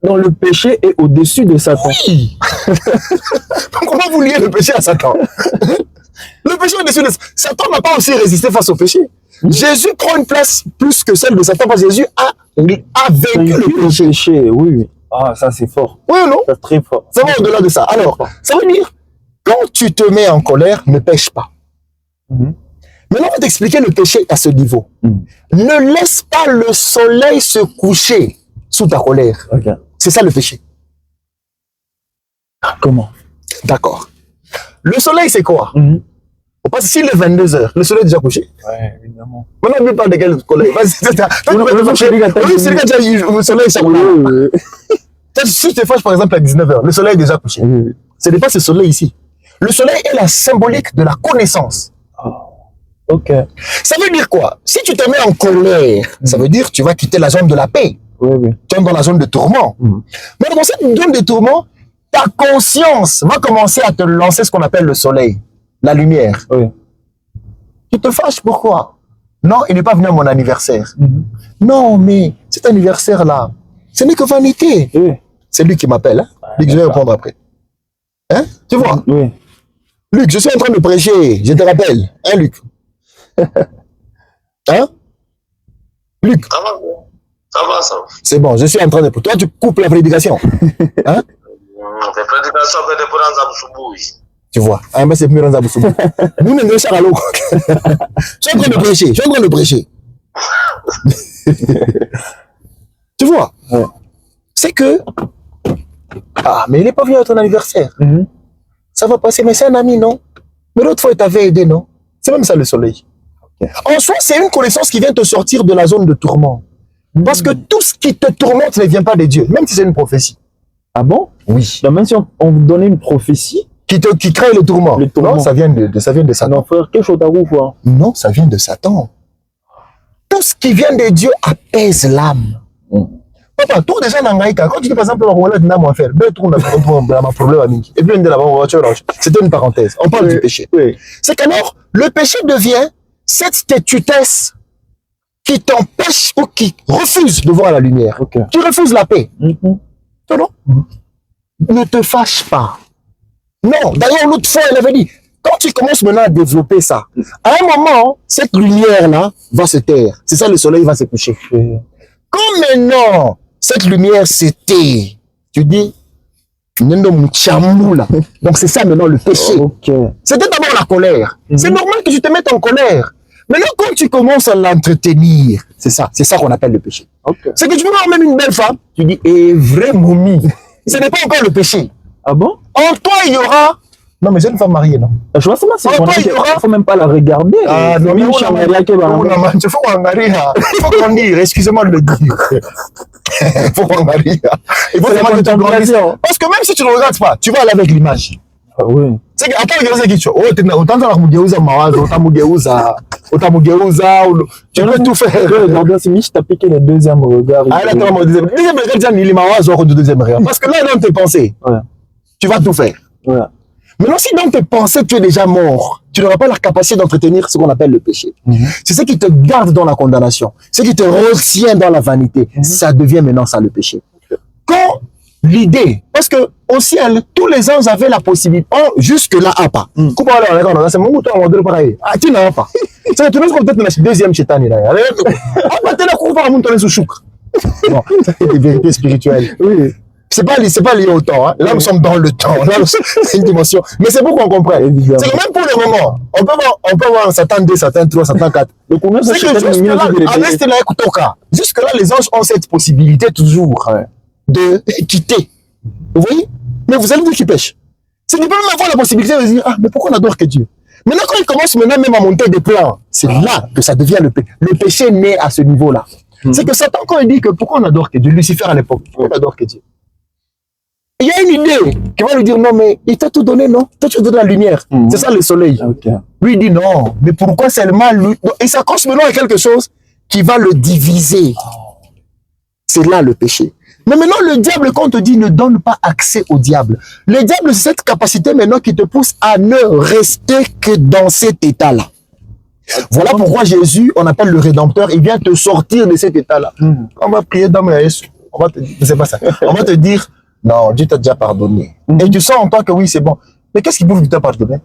Donc le péché est au-dessus de Satan. Oui. Comment vous liez le péché à Satan? Le péché est au-dessus de Satan. Satan n'a pas aussi résisté face au péché. Jésus prend une place plus que celle de Satan parce que Jésus a vaincu le péché. Oui. Ah, ça c'est fort. Oui ou non? C'est très fort. Ça va au-delà de ça. Alors, ça veut dire, quand tu te mets en colère, ne pêche pas. Maintenant, on va t'expliquer le péché à ce niveau. Ne laisse pas le soleil se coucher sous ta colère. C'est ça le péché. Comment? D'accord. Le soleil, c'est quoi? Parce que s'il est 22h, le soleil est déjà couché. Ouais, évidemment. Maintenant, on parle de quel soleil? Le soleil, ça Si tu te fâches par exemple à 19h, le soleil est déjà couché. Ce n'est pas ce soleil ici. Le soleil est la symbolique de la connaissance. Ok. Ça veut dire quoi? Si tu te mets en colère, ça veut dire que tu vas quitter la zone de la paix. Oui. Tu es dans la zone de tourment. Mais dans cette zone de tourment, ta conscience va commencer à te lancer ce qu'on appelle le soleil, la lumière. Oui. Tu te fâches, pourquoi? Non, il n'est pas venu à mon anniversaire. Non, mais cet anniversaire-là, ce n'est que vanité. Oui. C'est lui qui m'appelle. Hein? Luc, je vais répondre après. Hein? Tu vois? Oui. Luc, je suis en train de prêcher, je te rappelle. Hein, Luc? Hein? Luc? Ça va. C'est bon, je suis en train de... Toi, tu coupes la prédication. Hein? Les prédications veulent des prendre à Boussouboui. Tu vois? Ah, mais c'est plus dans Aboussou. Nous, nous sommes à l'eau. Je suis en train de prêcher. Tu vois? Ouais. C'est que... Ah, mais il n'est pas venu à ton anniversaire. Ça va passer, mais c'est un ami, non? Mais l'autre fois, il t'avait aidé, non? C'est même ça, le soleil. En soi, c'est une connaissance qui vient te sortir de la zone de tourment. Parce que tout ce qui te tourmente ne vient pas de Dieu, même si c'est une prophétie. Ah bon? Oui. Donc, même si on vous donnait une prophétie qui crée le tourment. Non, ça vient de Satan. Non, frère, quelque chose à vous voir. Non, ça vient de Satan. Tout ce qui vient de Dieu apaise l'âme. Papa, tout déjà dans Ngaïka, quand tu dis par exemple, on va à faire, et puis c'était une parenthèse. On parle du péché. Oui. C'est qu'alors, le péché devient cette têtutesse qui t'empêche ou qui refuse de voir la lumière. Okay. Tu refuses la paix. Non? Ne te fâche pas. Non, d'ailleurs, l'autre fois, elle avait dit, quand tu commences maintenant à développer ça, à un moment, cette lumière-là va se taire. C'est ça, le soleil va se coucher. Quand maintenant, cette lumière s'était, tu dis, donc c'est ça maintenant le péché. Okay. C'était d'abord la colère. C'est normal que tu te mettes en colère. Maintenant, quand tu commences à l'entretenir, c'est ça qu'on appelle le péché. Okay. C'est que tu peux voir même une belle femme, tu dis, et vrai momie. Ce n'est pas encore le péché. Ah bon? En toi, il y aura... Non, mais c'est une femme mariée, non? Je vois ça, c'est il ne faut même pas la regarder. Ah, non, mais il faut qu'on dise, excusez-moi de le dire. Il faut qu'on dise. Il faut vraiment que tu grandisses. Parce que même si tu ne regardes pas, tu vas aller avec l'image. Ah oui. C'est que, attends, il y a quelque chose. Autant que tu peux tout faire. Regarde, c'est Mich, t'as piqué le deuxième regard. Ah, là, attends, le deuxième regard, il est marrant, du deuxième regard. Parce que là, dans tes pensées, tu vas tout faire. Ouais. Maintenant, si dans tes pensées, tu es déjà mort, tu n'auras pas la capacité d'entretenir ce qu'on appelle le péché. C'est ce qui te garde dans la condamnation, ce qui te retient dans la vanité. Ça devient maintenant ça le péché. Quand l'idée, parce que au ciel, tous les anges avaient la possibilité, jusque-là, pas. C'est mon mouton, on doit pareil. Ah, tu n'as pas. C'est peut-être la deuxième chétane. Bon, c'est des vérités spirituelles. Oui. C'est pas lié au temps. Hein. Là, nous sommes dans le temps. Là, c'est une dimension. Mais c'est pour qu'on comprenne. C'est que même pour le moment, on peut voir Satan 2, Satan 3, Satan 4. C'est que jusque-là, les anges ont cette possibilité toujours de quitter. Vous voyez? Mais vous allez dire qu'ils pêchent. C'est qu'ils peuvent même avoir la possibilité de dire, ah, mais pourquoi on n'adore que Dieu? Maintenant, quand ils commencent maintenant même à monter des plans, c'est là que ça devient le péché. Le péché naît à ce niveau-là. C'est que Satan, quand il dit que pourquoi on adore que Dieu, Lucifer à l'époque, pourquoi on adore que Dieu? Il y a une idée qui va lui dire, non, mais il t'a tout donné, non? Toi, tu as donné la lumière. C'est ça le soleil. Okay. Lui, il dit, non, mais pourquoi seulement lui? Donc, il s'accroche maintenant à quelque chose qui va le diviser. C'est là le péché. Mais maintenant, le diable, quand on te dit, ne donne pas accès au diable. Le diable, c'est cette capacité maintenant qui te pousse à ne rester que dans cet état-là. Voilà pourquoi Jésus, on appelle le Rédempteur, il vient te sortir de cet état-là. On va prier dans ma Jésus. C'est pas ça. On va te dire, non, Dieu t'a déjà pardonné. Et tu sens en toi que oui, c'est bon. Mais qu'est-ce qui prouve que tu t'as pardonné?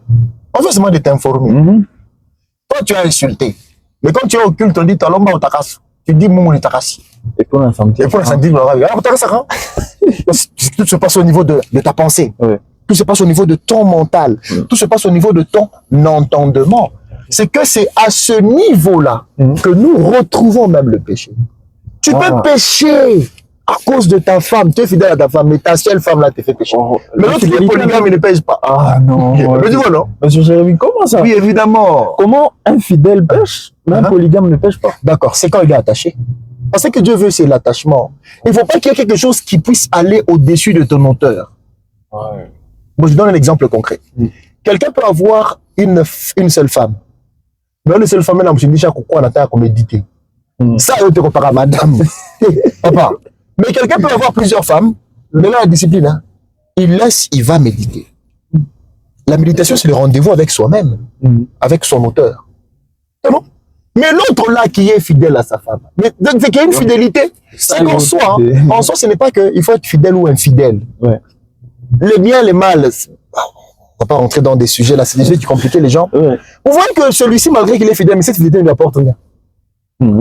On veut seulement de t'informer. Toi, tu as insulté. Mais quand tu es au culte, on dit, talomba ou takas. Tu dis, moumou ou takas. Et pour l'instant, tout se passe au niveau de ta pensée. Tout se passe au niveau de ton mental. Tout se passe au niveau de ton entendement. C'est que c'est à ce niveau-là que nous retrouvons même le péché. Tu peux pécher à cause de ta femme. Tu es fidèle à ta femme, mais ta seule femme là te fait pécher. Mais l'autre qui est polygame, il ne pêche pas. Ah non. Mais tu vois, non? Monsieur Jérémy, comment ça? Oui, évidemment. Comment un fidèle pêche, mais un polygame ne pêche pas? D'accord, c'est quand il est attaché. Parce que Dieu veut, c'est l'attachement. Il ne faut pas qu'il y ait quelque chose qui puisse aller au-dessus de ton auteur. Ouais. Moi, je donne un exemple concret. Quelqu'un peut avoir une seule femme. Mais une seule femme, là, je me dis, pourquoi on attend à méditer. Ça, je te compare à madame. Papa. Mais quelqu'un peut avoir plusieurs femmes. Mais là, la discipline, hein, il va méditer. La méditation, c'est le rendez-vous avec soi-même, avec son auteur. C'est bon? Mais l'autre là qui est fidèle à sa femme, mais c'est qu'il y a une fidélité. C'est qu'en soi, en soi, ce n'est pas qu'il faut être fidèle ou infidèle. Ouais. Le bien, le mal, on va pas rentrer dans des sujets là, c'est des sujets qui compliquent les gens. Ouais. Vous voyez que celui-ci, malgré qu'il est fidèle, mais cette fidélité ne lui apporte rien.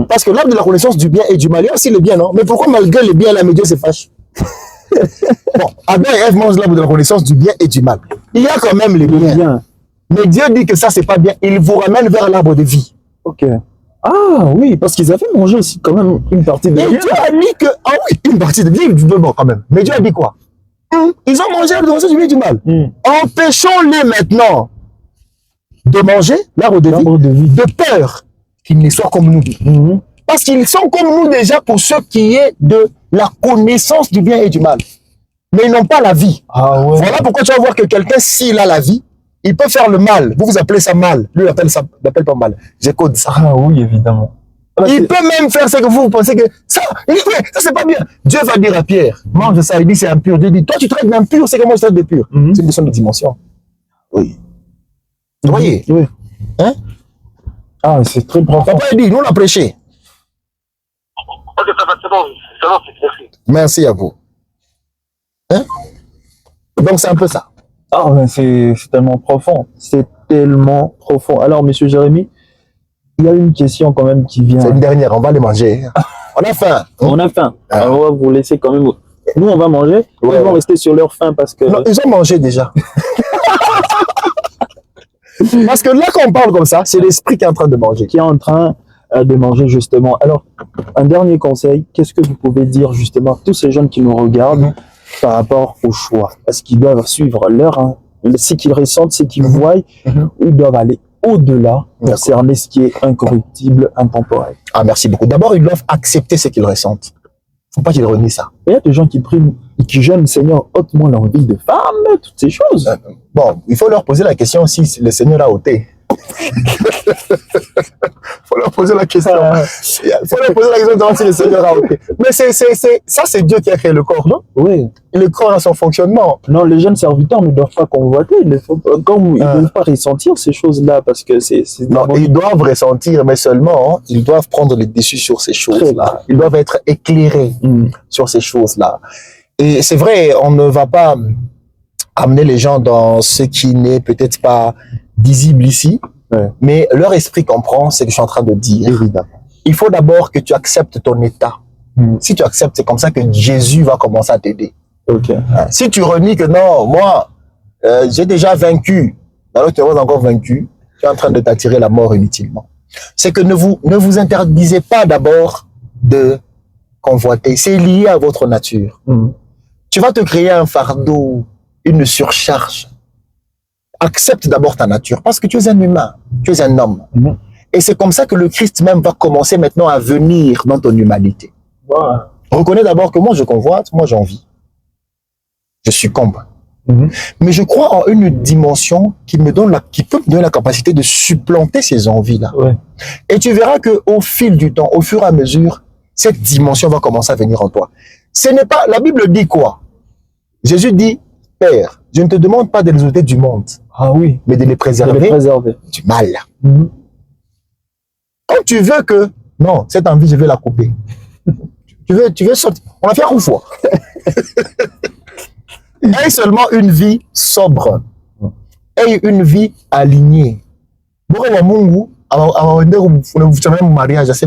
Parce que l'arbre de la connaissance du bien et du mal, il y a aussi le bien, non? Mais pourquoi malgré le bien, là, mais Dieu se fâche? Bon, Adam et Ève mangent l'arbre de la connaissance du bien et du mal. Il y a quand même le bien. Mais Dieu dit que ça, c'est pas bien. Il vous ramène vers l'arbre de vie. Ok. Ah oui, parce qu'ils avaient mangé aussi quand même une partie de bien. Et Dieu a dit que, ah oui, une partie de vie, bon quand même. Mais Dieu a dit quoi? Ils ont mangé l'arbre de la connaissance du bien et du mal. Empêchons-les maintenant de manger l'arbre de vie, de peur qu'ils ne soient comme nous. Parce qu'ils sont comme nous déjà pour ce qui est de la connaissance du bien et du mal. Mais ils n'ont pas la vie. Ah ouais. Voilà pourquoi tu vas voir que quelqu'un, s'il a la vie, il peut faire le mal. Vous appelez ça mal. Lui, il l'appelle pas mal. J'écoute ça. Ah oui, évidemment. Il peut même faire ce que vous pensez que ça c'est pas bien. Dieu va dire à Pierre, mange ça. Il dit c'est impur. Dieu dit, toi tu traites d'impur, c'est que moi je traite de pur. C'est une question de dimension. Oui. Vous voyez? Oui. Hein? Ah, c'est très profond. Papa il dit, nous on a prêché. Ok, c'est bon, merci. Merci à vous. Hein? Donc c'est un peu ça. Ah, c'est tellement profond. C'est tellement profond. Alors, monsieur Jérémy, il y a une question quand même qui vient. C'est une dernière, on va les manger. On a faim. On a faim. Alors, on va vous laisser quand même. Nous, on va manger. Ils vont rester sur leur faim parce que. Non, ils ont mangé déjà. Parce que là, quand on parle comme ça, c'est l'esprit qui est en train de manger. Qui est en train de manger, justement. Alors, un dernier conseil, qu'est-ce que vous pouvez dire, justement, à tous ces jeunes qui nous regardent par rapport au choix? Est-ce qu'ils doivent suivre leur, ce qu'ils ressentent, ce qu'ils voient, ou ils doivent aller au-delà pour cerner ce qui est incorruptible, intemporel? Ah, merci beaucoup. D'abord, ils doivent accepter ce qu'ils ressentent. Il ne faut pas qu'ils renient ça. Il y a des gens qui prient et qui jeûnent, Seigneur, ôte-moi l'envie de femme, toutes ces choses. Bon, il faut leur poser la question si le Seigneur a ôté. Il faut leur poser la question. Il faut leur poser la question si le Seigneur a ôté. Mais ça, c'est Dieu qui a créé le corps, non? Oui. Et le corps a son fonctionnement. Non, les jeunes serviteurs ne doivent pas convoiter. Ils ne doivent pas ressentir ces choses-là parce que c'est... Non, ils doivent ressentir, mais seulement, ils doivent prendre le dessus sur ces choses-là. Ils doivent être éclairés sur ces choses-là. Et c'est vrai, on ne va pas amener les gens dans ce qui n'est peut-être pas visible ici, mais leur esprit comprend ce que je suis en train de dire. Évidemment. Il faut d'abord que tu acceptes ton état. Si tu acceptes, c'est comme ça que Jésus va commencer à t'aider. Okay. Si tu renies que non, moi, j'ai déjà vaincu, alors tu n'es pas encore vaincu, tu es en train de t'attirer la mort inutilement. C'est que ne vous interdisez pas d'abord de convoiter. C'est lié à votre nature. Tu vas te créer un fardeau, une surcharge. Accepte d'abord ta nature parce que tu es un humain, tu es un homme. Et c'est comme ça que le Christ même va commencer maintenant à venir dans ton humanité. Reconnais d'abord que moi je convoite, moi j'envie. Je succombe. Mais je crois en une dimension qui peut me donner la capacité de supplanter ces envies-là. Et tu verras que au fil du temps, au fur et à mesure, cette dimension va commencer à venir en toi. Ce n'est pas, la Bible dit quoi? Jésus dit, Père, je ne te demande pas de les ôter du monde. Ah oui. Mais de les préserver, du mal. Quand tu veux que, non, cette envie, je vais la couper. tu veux sortir. On va faire une fois. Et seulement une vie sobre. Et une vie alignée. Pourquoi Mungu, mariage, c'est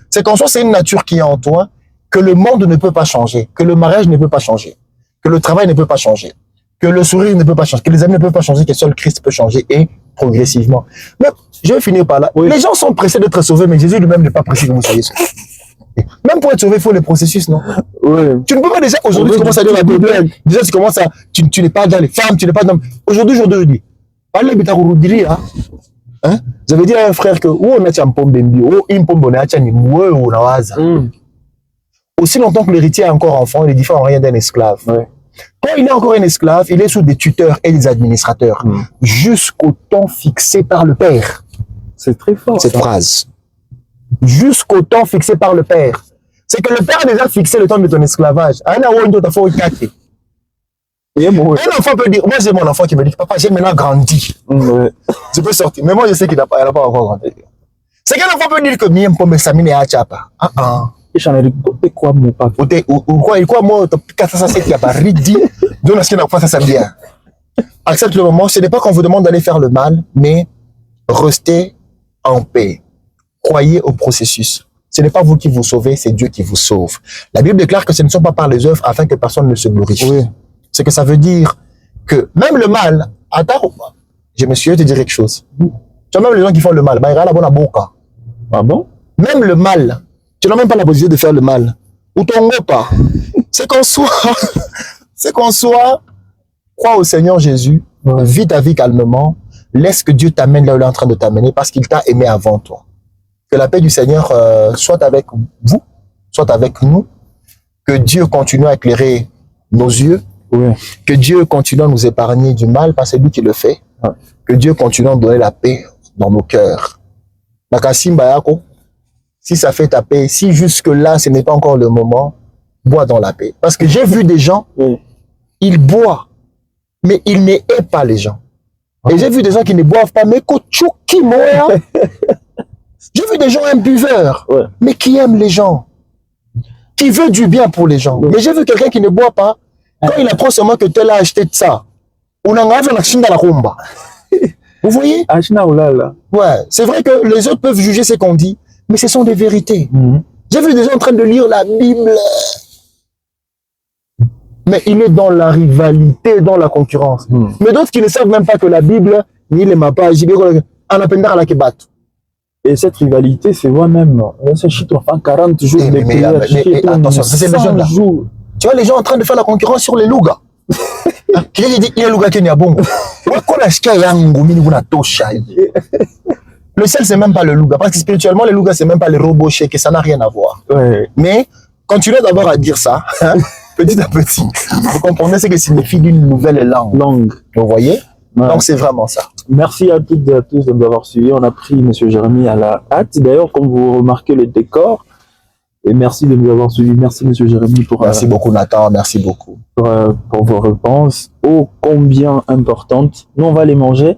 c'est qu'en soi, c'est une nature qui est en toi, que le monde ne peut pas changer, que le mariage ne peut pas changer, que le travail ne peut pas changer, que le sourire ne peut pas changer, que les amis ne peuvent pas changer, que seul Christ peut changer et progressivement. Mais je vais finir par là. Les gens sont pressés d'être sauvés, mais Jésus lui-même n'est pas pressé que vous soyez sauvés. Même pour être sauvé, il faut les processus, non? Tu ne peux pas déjà, aujourd'hui, tu commences à dire la Bible, déjà tu commences à, tu n'es pas dans les femmes, tu n'es pas dans, aujourd'hui, Parlez bita kurudiri hein. Ça veut dire un frère que ou on a champon bendi ou impombo na cha ni mwe ou na waza. Aussi longtemps que l'héritier est encore enfant, il est différent rien d'un esclave. Ouais. Quand il est encore un esclave, il est sous des tuteurs et des administrateurs jusqu'au temps fixé par le père. C'est très fort. Cette phrase. Jusqu'au temps fixé par le père. C'est que le père a déjà fixé le temps de ton esclavage. Un enfant peut dire, moi j'ai mon enfant qui me dit, papa, j'ai maintenant grandi. Tu peux sortir. Mais moi je sais qu'il n'a pas encore grandi. C'est qu'un enfant peut dire que mien pour me saminer à chapa. Et j'en ai dit quoi mon papa. Ou quoi moi ça c'est qu'il y a pas ridi. Donc est-ce qu'il n'a pas ça bien. Accepte le moment, ce n'est pas qu'on vous demande d'aller faire le mal, mais restez en paix. Croyez au processus. Ce n'est pas vous qui vous sauvez, c'est Dieu qui vous sauve. La Bible déclare que ce ne sont pas par les œuvres afin que personne ne se glorifie. Oui. C'est que ça veut dire que même le mal, attends, je me suis te dire quelque chose. Tu vois, même les gens qui font le mal, bah, il y a la bonne boca. Ah bon? Même le mal, tu n'as même pas la possibilité de faire le mal. Ou ton pas. C'est qu'on soit, crois au Seigneur Jésus, vis ta vie calmement, laisse que Dieu t'amène là où il est en train de t'amener parce qu'il t'a aimé avant toi. Que la paix du Seigneur soit avec vous, soit avec nous. Que Dieu continue à éclairer nos yeux. Oui. Que Dieu continue à nous épargner du mal parce que c'est lui qui le fait. Que Dieu continue à nous donner la paix dans nos cœurs. Si ça fait ta paix, si jusque-là ce n'est pas encore le moment, bois dans la paix. Parce que j'ai vu des gens, ils boivent, mais ils n'aiment pas les gens. Et j'ai vu des gens qui ne boivent pas, mais j'ai vu des gens imbuveurs, mais qui aiment les gens, qui veut du bien pour les gens. Mais j'ai vu quelqu'un qui ne boit pas, quand il apprend seulement que tel a acheté de ça, on en a la rumba. Vous voyez? Ouais, c'est vrai que les autres peuvent juger ce qu'on dit, mais ce sont des vérités. J'ai vu des gens en train de lire la Bible, mais il est dans la rivalité, dans la concurrence. Mais d'autres qui ne savent même pas que la Bible, ni les mapas, en appendant à la kebat. Et cette rivalité, c'est moi-même. C'est chez toi, 40 jours de prière. Attention, c'est les jeunes là. Tu vois les gens en train de faire la concurrence sur les lougas. Qui dit il y a louga qui n'est bon. Le sel, c'est même pas le louga. Parce que spirituellement, les lougas, c'est même pas les robots que ça n'a rien à voir. Mais continuez d'abord à dire ça, petit à petit. Vous comprenez ce que signifie une nouvelle langue. Vous voyez? Donc c'est vraiment ça. Merci à toutes et à tous de nous avoir suivis. On a pris M. Jérémy à la hâte. D'ailleurs, comme vous remarquez le décor, et merci de nous avoir suivis. Merci M. Jérémy pour... Merci beaucoup Nathan, merci beaucoup. Pour vos réponses, ô combien importantes. Nous, on va les manger.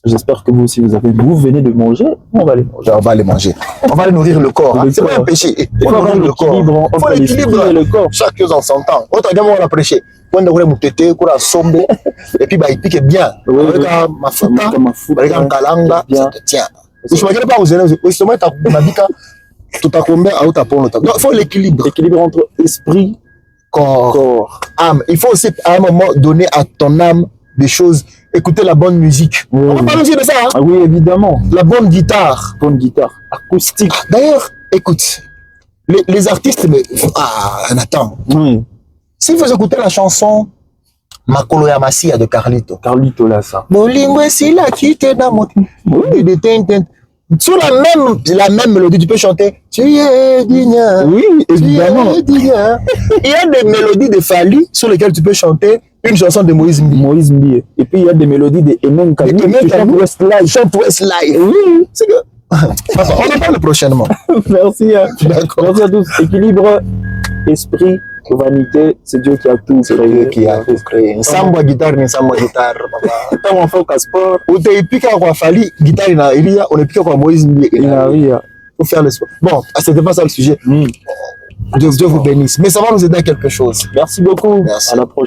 J'espère que vous aussi, vous venez de manger. On va les manger. On va les manger. On va les nourrir le corps. C'est pas un péché. Il faut avoir l'équilibre. Il faut l'équilibre le corps. Chacun en son temps. Autre gamin, on a prêché. Quand on a moutété, qu'on a sombé, et puis il pique bien. Avec ma fouta, avec un kalanga, ça te tient. Je ne me pas aux élèves. Justement, tu as dit que tout a combien à autre point. Donc, il faut l'équilibre. L'équilibre entre esprit, corps, âme. Il faut aussi, à un moment, donner à ton âme des choses. Écouter la bonne musique. On va parler aussi de ça. Hein? Ah oui, évidemment. La bonne guitare. Bonne guitare. Acoustique. D'ailleurs, écoute, les artistes, mais... Nathan. Si vous écoutez la chanson Makolo ya Masia de Carlito. Carlito, là, ça. Sur la même mélodie, tu peux chanter. Tu es digne. Oui, évidemment. Il y a des mélodies de Fali sur lesquelles tu peux chanter une chanson de Moïse Mbie. Et puis il y a des mélodies de Emen Kalou. Chante Westlife. Oui. C'est que... On en parle prochainement. Merci. Merci à tous. Équilibre, esprit, vanité, c'est Dieu qui a tout créé. C'est Dieu qui a tout créé. Nsamba guitare, Quand on fait au sport, on te pique à quoi Fali, guitare, on est piqué à quoi Moïse Mbie. Faut faire le sport. Bon, c'était pas ça le sujet. Dieu vous bénisse. Mais ça va nous aider à quelque chose. Merci beaucoup. Merci. À la prochaine.